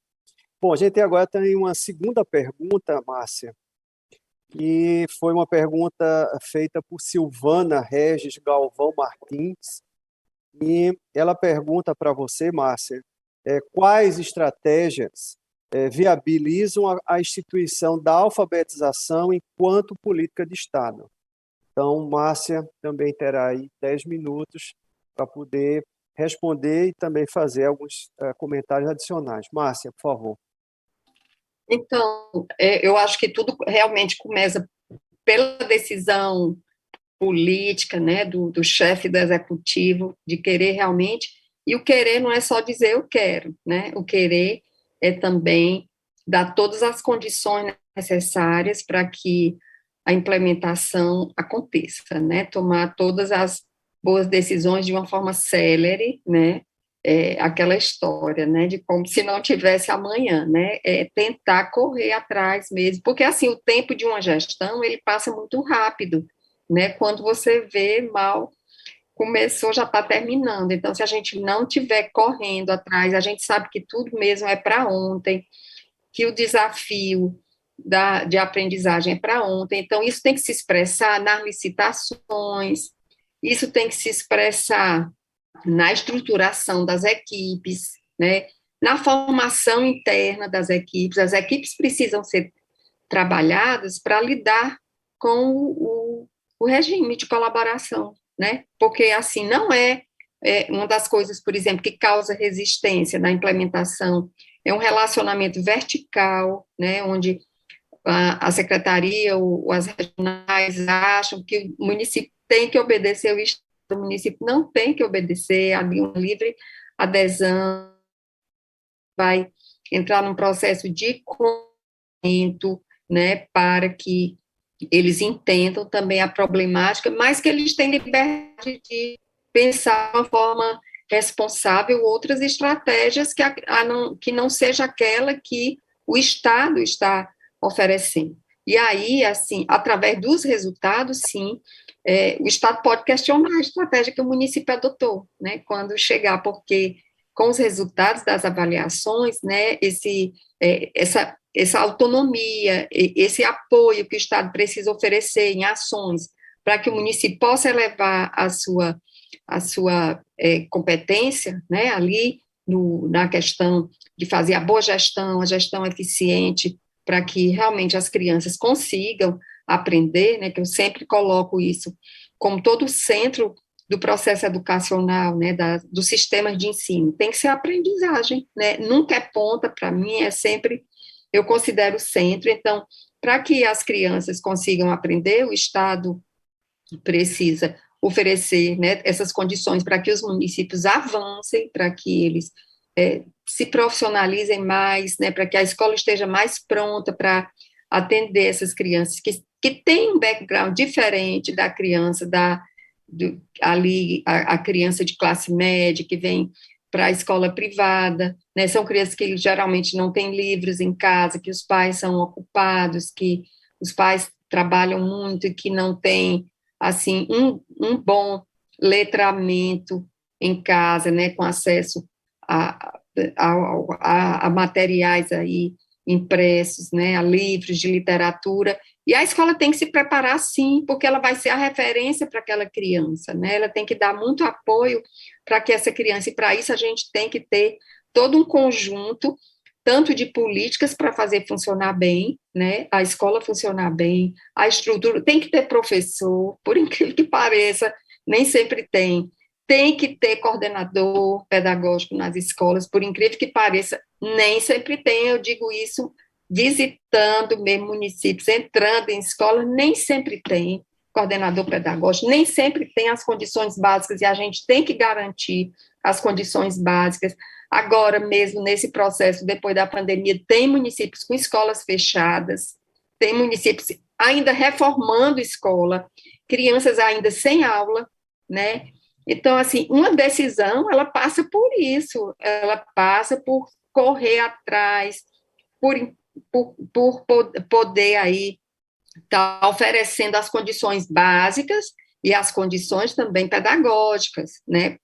Bom, a gente agora tem uma segunda pergunta, Márcia, que foi uma pergunta feita por Silvana Regis Galvão Martins, e ela pergunta para você, Márcia, quais estratégias viabilizam a instituição da alfabetização enquanto política de Estado. Então, Márcia também terá aí 10 minutos para poder responder e também fazer alguns comentários adicionais. Márcia, por favor. Então, eu acho que tudo realmente começa pela decisão política, né, do chefe do executivo, de querer realmente, e o querer não é só dizer eu quero, né, o querer é também dar todas as condições necessárias para que a implementação aconteça, né, tomar todas as boas decisões de uma forma célere, né, aquela história, né, de como se não tivesse amanhã, né, tentar correr atrás mesmo, porque assim, o tempo de uma gestão, ele passa muito rápido, né, quando você vê, mal começou, já está terminando, então se a gente não tiver correndo atrás, a gente sabe que tudo mesmo é para ontem, que o desafio de aprendizagem é para ontem, então isso tem que se expressar nas licitações, isso tem que se expressar na estruturação das equipes, né, na formação interna das equipes, as equipes precisam ser trabalhadas para lidar com o regime de colaboração, né, porque assim, não uma das coisas, por exemplo, que causa resistência na implementação, é um relacionamento vertical, né, onde a secretaria ou as regionais acham que o município tem que obedecer o Estado, o município não tem que obedecer, a livre adesão, vai entrar num processo de conhecimento, né, para que eles entendam também a problemática, mas que eles têm liberdade de pensar de uma forma responsável outras estratégias que não seja aquela que o Estado está oferecendo. E aí, assim, através dos resultados, sim, o Estado pode questionar a estratégia que o município adotou, né, quando chegar, porque com os resultados das avaliações, né, essa autonomia, esse apoio que o Estado precisa oferecer em ações para que o município possa elevar a sua competência, né, ali na questão de fazer a boa gestão, a gestão eficiente, para que realmente as crianças consigam aprender, né, que eu sempre coloco isso como todo o centro do processo educacional, né, do sistema de ensino, tem que ser a aprendizagem, né, nunca é ponta, para mim é sempre eu considero centro. Então, para que as crianças consigam aprender, o Estado precisa oferecer, né, essas condições para que os municípios avancem, para que eles se profissionalizem mais, né, para que a escola esteja mais pronta para atender essas crianças que têm um background diferente da criança, a criança de classe média, que vem para a escola privada, né, são crianças que geralmente não têm livros em casa, que os pais são ocupados, que os pais trabalham muito e que não têm, assim, um bom letramento em casa, né, com acesso a materiais aí impressos, né, a livros de literatura, e a escola tem que se preparar, sim, porque ela vai ser a referência para aquela criança, né, ela tem que dar muito apoio para que essa criança, e para isso a gente tem que ter todo um conjunto, tanto de políticas para fazer funcionar bem, né, a escola funcionar bem, a estrutura, tem que ter professor, por incrível que pareça, nem sempre tem que ter coordenador pedagógico nas escolas, por incrível que pareça, nem sempre tem, eu digo isso visitando mesmo municípios, entrando em escola, nem sempre tem coordenador pedagógico, nem sempre tem as condições básicas, e a gente tem que garantir as condições básicas. Agora mesmo, nesse processo, depois da pandemia, tem municípios com escolas fechadas, tem municípios ainda reformando escola, crianças ainda sem aula, né? Então, assim, uma decisão, ela passa por isso, ela passa por correr atrás, por poder aí estar oferecendo as condições básicas e as condições também pedagógicas, né?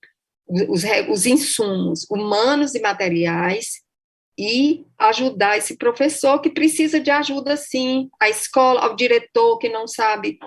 Os insumos humanos e materiais, e ajudar esse professor que precisa de ajuda, sim, a escola, ao diretor que não sabe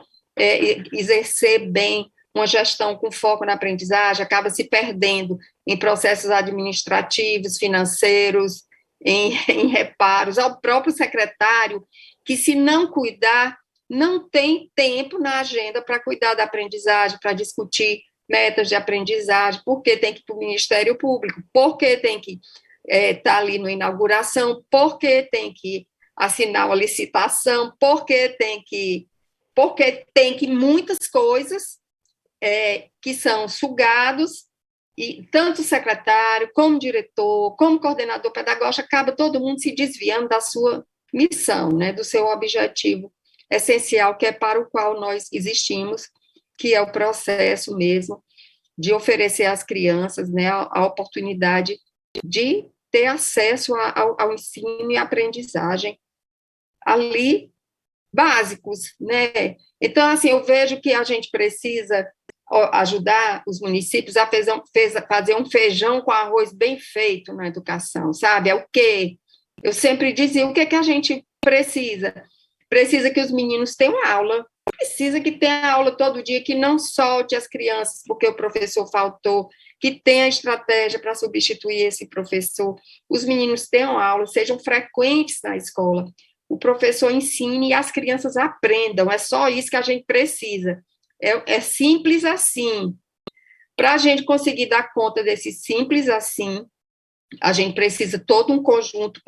exercer bem uma gestão com foco na aprendizagem, acaba se perdendo em processos administrativos, financeiros, em reparos, ao próprio secretário, que se não cuidar, não tem tempo na agenda para cuidar da aprendizagem, para discutir metas de aprendizagem, porque tem que ir para o Ministério Público, porque tem que estar ali na inauguração, porque tem que assinar uma licitação, porque tem que muitas coisas que são sugados, e tanto o secretário, como o diretor, como o coordenador pedagógico, acaba todo mundo se desviando da sua missão, né, do seu objetivo essencial, que é para o qual nós existimos, que é o processo mesmo de oferecer às crianças, né, a oportunidade de ter acesso ao ensino e aprendizagem ali básicos, né? Então, assim, eu vejo que a gente precisa ajudar os municípios a fazer um feijão com arroz bem feito na educação, sabe? É o quê? Eu sempre dizia, o que é que a gente precisa? Precisa que os meninos tenham aula, precisa que tenha aula todo dia, que não solte as crianças porque o professor faltou, que tenha estratégia para substituir esse professor, os meninos tenham aula, sejam frequentes na escola, o professor ensine e as crianças aprendam, é só isso que a gente precisa. É simples assim. Para a gente conseguir dar conta desse simples assim, a gente precisa todo um conjunto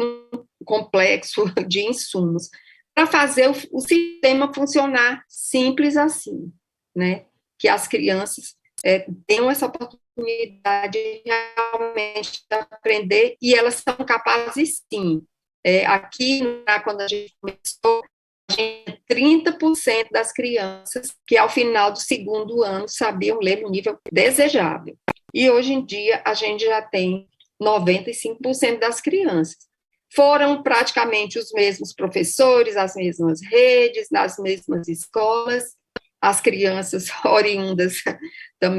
complexo de insumos para fazer o sistema funcionar simples assim, né? Que as crianças tenham essa oportunidade realmente de aprender, e elas são capazes, sim. Aqui, quando a gente começou, 30% das crianças que, ao final do segundo ano, sabiam ler no nível desejável. E, hoje em dia, a gente já tem 95% das crianças. Foram praticamente os mesmos professores, as mesmas redes, nas mesmas escolas, as crianças oriundas do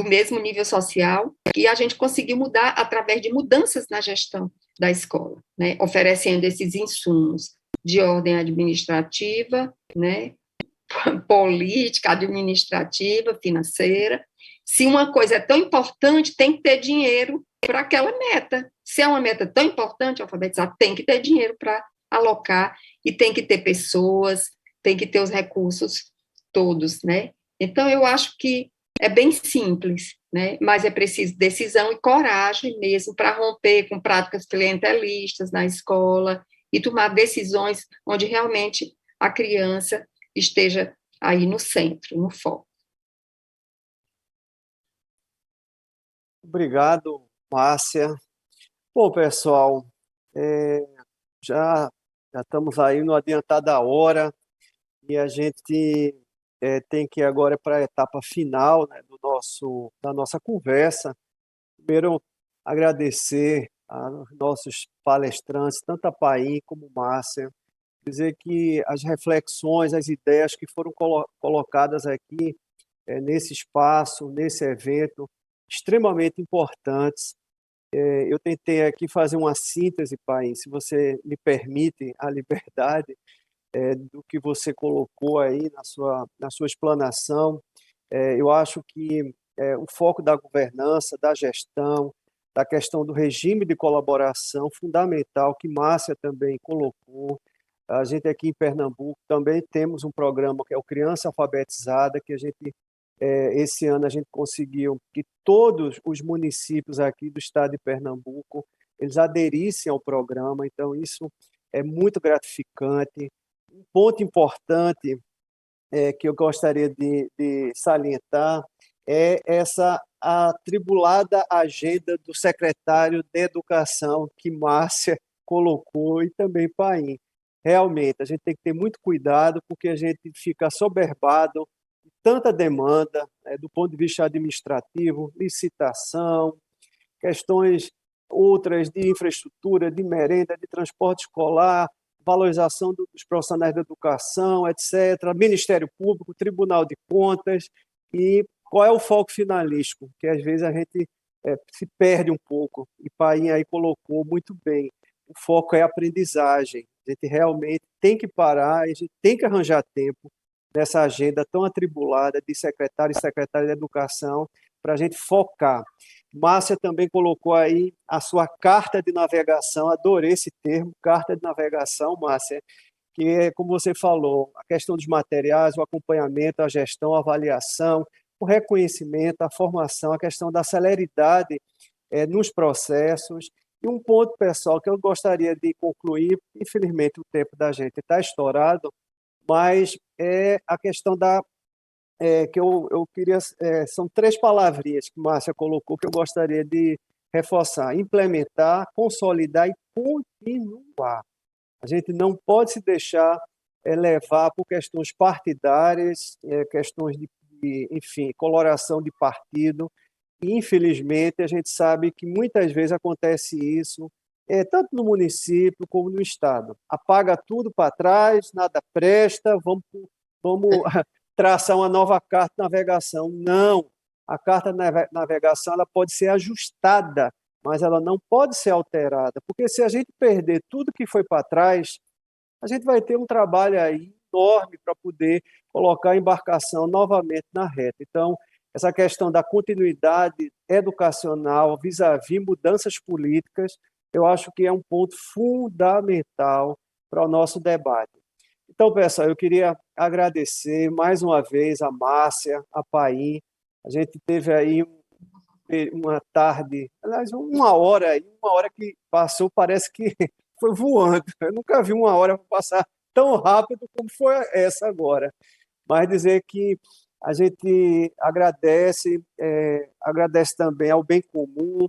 mesmo nível social, e a gente conseguiu mudar através de mudanças na gestão da escola, né, oferecendo esses insumos de ordem administrativa, né, política, administrativa, financeira. Se uma coisa é tão importante, tem que ter dinheiro para aquela meta. Se é uma meta tão importante, alfabetizar, tem que ter dinheiro para alocar, e tem que ter pessoas, tem que ter os recursos todos, né? Então, eu acho que é bem simples, né? Mas é preciso decisão e coragem mesmo para romper com práticas clientelistas na escola e tomar decisões onde realmente a criança esteja aí no centro, no foco. Obrigado, Márcia. Bom, pessoal, é, já, já estamos aí no adiantado da hora e a gente tem que ir agora para a etapa final, né, da nossa conversa. Primeiro, agradecer aos nossos palestrantes, tanto a Paim como Márcia, dizer que as reflexões, as ideias que foram colocadas aqui nesse espaço, nesse evento, extremamente importantes. Eu tentei aqui fazer uma síntese, Paim, se você me permite a liberdade, do que você colocou aí na sua explanação. Eu acho que o foco da governança, da gestão, da questão do regime de colaboração fundamental, que Márcia também colocou. A gente aqui em Pernambuco também temos um programa que é o Criança Alfabetizada, que esse ano a gente conseguiu que todos os municípios aqui do estado de Pernambuco, eles aderissem ao programa, então isso é muito gratificante. Um ponto importante que eu gostaria de salientar é essa atribulada agenda do secretário de Educação que Márcia colocou e também Paim. Realmente, a gente tem que ter muito cuidado porque a gente fica assoberbado de tanta demanda, do ponto de vista administrativo, licitação, questões outras de infraestrutura, de merenda, de transporte escolar, valorização dos profissionais da educação, etc., Ministério Público, Tribunal de Contas, e qual é o foco finalístico, que às vezes a gente se perde um pouco, e Paim aí colocou muito bem, o foco é a aprendizagem, a gente realmente tem que parar, a gente tem que arranjar tempo nessa agenda tão atribulada de secretário e secretária de educação, para a gente focar. Márcia também colocou aí a sua carta de navegação, adorei esse termo, carta de navegação, Márcia, que é, como você falou, a questão dos materiais, o acompanhamento, a gestão, a avaliação, o reconhecimento, a formação, a questão da celeridade nos processos. E um ponto, pessoal, que eu gostaria de concluir, infelizmente o tempo da gente está estourado, mas é a questão que eu queria, são 3 palavrinhas que Márcia colocou que eu gostaria de reforçar: implementar, consolidar e continuar. A gente não pode se deixar levar por questões partidárias, questões enfim, coloração de partido. E, infelizmente, a gente sabe que muitas vezes acontece isso, tanto no município como no estado. Apaga tudo para trás, nada presta, vamos traçar uma nova carta de navegação. Não, a carta de navegação ela pode ser ajustada, mas ela não pode ser alterada, porque se a gente perder tudo que foi para trás, a gente vai ter um trabalho aí enorme para poder colocar a embarcação novamente na reta. Então, essa questão da continuidade educacional vis-à-vis mudanças políticas, eu acho que é um ponto fundamental para o nosso debate. Então, pessoal, eu queria agradecer mais uma vez a Márcia, a Paim. A gente teve aí uma tarde, aliás, uma hora que passou, parece que foi voando. Eu nunca vi uma hora passar tão rápido como foi essa agora. Mas dizer que a gente agradece também ao Bem Comum,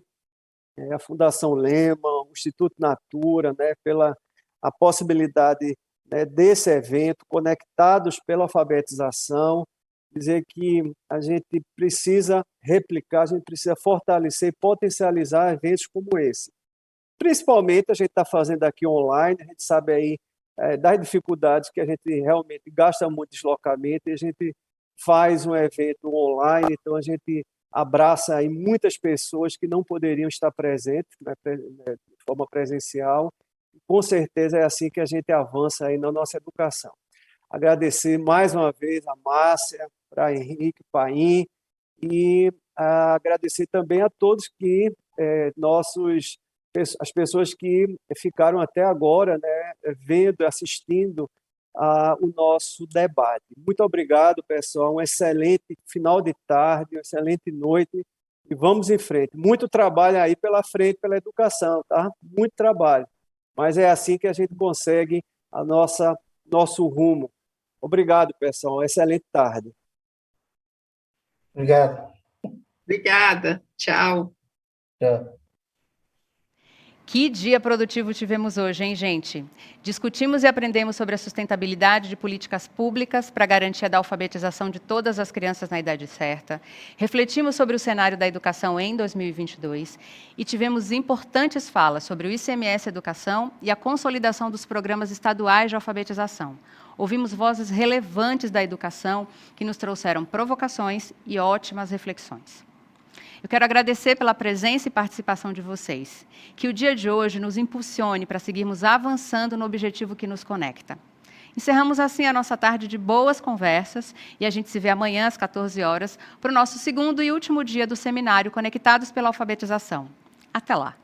a Fundação Lema, o Instituto Natura, né, pela a possibilidade, né, desse evento, conectados pela alfabetização, dizer que a gente precisa replicar, a gente precisa fortalecer e potencializar eventos como esse. Principalmente a gente está fazendo aqui online, a gente sabe aí das dificuldades que a gente realmente gasta muito deslocamento e a gente faz um evento online, então a gente abraça aí muitas pessoas que não poderiam estar presentes, né, de forma presencial. Com certeza é assim que a gente avança aí na nossa educação. Agradecer mais uma vez a Márcia, para Henrique, Paim, e agradecer também a todos que as pessoas que ficaram até agora, né, vendo, assistindo o nosso debate. Muito obrigado, pessoal. Um excelente final de tarde, uma excelente noite e vamos em frente. Muito trabalho aí pela frente, pela educação, tá? Muito trabalho. Mas é assim que a gente consegue nosso rumo. Obrigado, pessoal. Excelente tarde. Obrigado. Obrigada. Tchau. Tchau. Que dia produtivo tivemos hoje, hein, gente? Discutimos e aprendemos sobre a sustentabilidade de políticas públicas para a garantia da alfabetização de todas as crianças na idade certa. Refletimos sobre o cenário da educação em 2022 e tivemos importantes falas sobre o ICMS Educação e a consolidação dos programas estaduais de alfabetização. Ouvimos vozes relevantes da educação que nos trouxeram provocações e ótimas reflexões. Eu quero agradecer pela presença e participação de vocês. Que o dia de hoje nos impulsione para seguirmos avançando no objetivo que nos conecta. Encerramos assim a nossa tarde de boas conversas e a gente se vê amanhã às 14 horas para o nosso segundo e último dia do seminário Conectados pela Alfabetização. Até lá!